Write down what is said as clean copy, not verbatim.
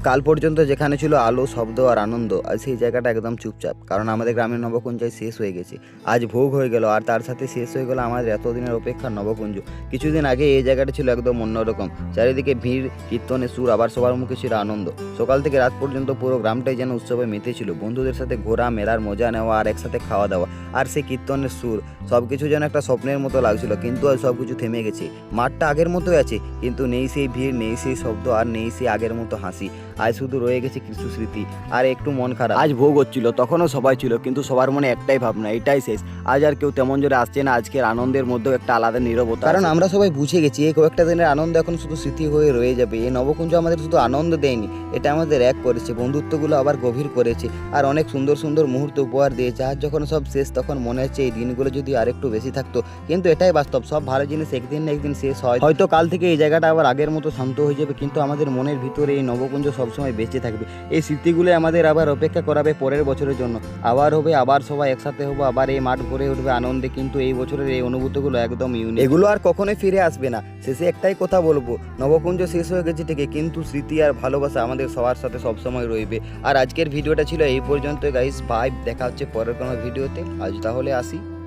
কাল পর্যন্ত যেখানে ছিল আলো, শব্দ আর আনন্দ, আজ সেই জায়গাটা একদম চুপচাপ, কারণ আমাদের গ্রামের নবকুঞ্জায় শেষ হয়ে গেছে। আজ ভোগ হয়ে গেল, আর তার সাথে শেষ হয়ে গেল আমাদের এতদিনের অপেক্ষার নবকুঞ্জ। কিছুদিন আগে এই জায়গাটা ছিল একদম অন্যরকম, চারিদিকে ভিড়, কীর্তনের সুর, আবার সবার মুখে ছিল আনন্দ। সকাল থেকে রাত পর্যন্ত পুরো গ্রামটাই যেন উৎসবে মেতেছিল। বন্ধুদের সাথে ঘোরা, মেলার মজা নেওয়া আর একসাথে খাওয়া দাওয়া, আর সেই কীর্তনের সুর, সব কিছু যেন একটা স্বপ্নের মতো লাগছিল। কিন্তু আজ সব কিছু থেমে গেছে। মাঠটা আগের মতোই আছে, কিন্তু নেই সেই ভিড়, নেই সেই শব্দ, আর নেই সেই আগের মতো হাসি। আজ শুধু রয়ে গেছে কিছু স্মৃতি আর একটু মন খারাপ। আজ ভোগ হচ্ছিল, তখনও সবাই ছিল, কিন্তু সবার মনে একটাই ভাবনা, এটাই শেষ। আজ আর কেউ তেমন জোরে আসছে না। আজকের আনন্দের মধ্যেও একটা আলাদা নীরবতা, কারণ আমরা সবাই বুঝে গেছি এই কয়েকটা দিনের আনন্দ এখন শুধু স্মৃতি হয়ে রয়ে যাবে। এই নবকুঞ্জ আমাদের শুধু আনন্দ দেয়নি, এটা আমাদের এক করেছে, বন্ধুত্বগুলো আবার গভীর করেছে, আর অনেক সুন্দর সুন্দর মুহূর্ত উপহার দিয়েছে। আজ যখন সব শেষ, তখন মনে হচ্ছে এই দিনগুলো যদি আরেকটু বেশি থাকতো। কিন্তু এটাই বাস্তব, সব ভালো জিনিস একদিন না একদিন শেষ হয়। হয়তো কাল থেকে এই জায়গাটা আবার আগের মতো শান্ত হয়ে যাবে, কিন্তু আমাদের মনের ভিতরে এই নবকুঞ্জ সবসময় বেঁচে থাকবে। এই স্মৃতিগুলো আমাদের আবার অপেক্ষা করাবে পরের বছরের জন্য। আবার হবে, আবার সবাই একসাথে হবো, আবার এই মাঠ ভরে উঠবে আনন্দে। কিন্তু এই বছরের এই অনুভূতিগুলো একদম ইউনিক, এগুলো আর কখনোই ফিরে আসবে না। শেষে একটাই কথা বলবো, নবকুঞ্জ শেষ হয়ে গেছে ঠিকই, কিন্তু স্মৃতি আর ভালোবাসা আমাদের সবার সাথে সবসময় রইবে। আর আজকের ভিডিওটা ছিল এই পর্যন্ত গাইস, বাই, দেখা হচ্ছে পরের কোনো ভিডিওতে। আজ তাহলে আসি।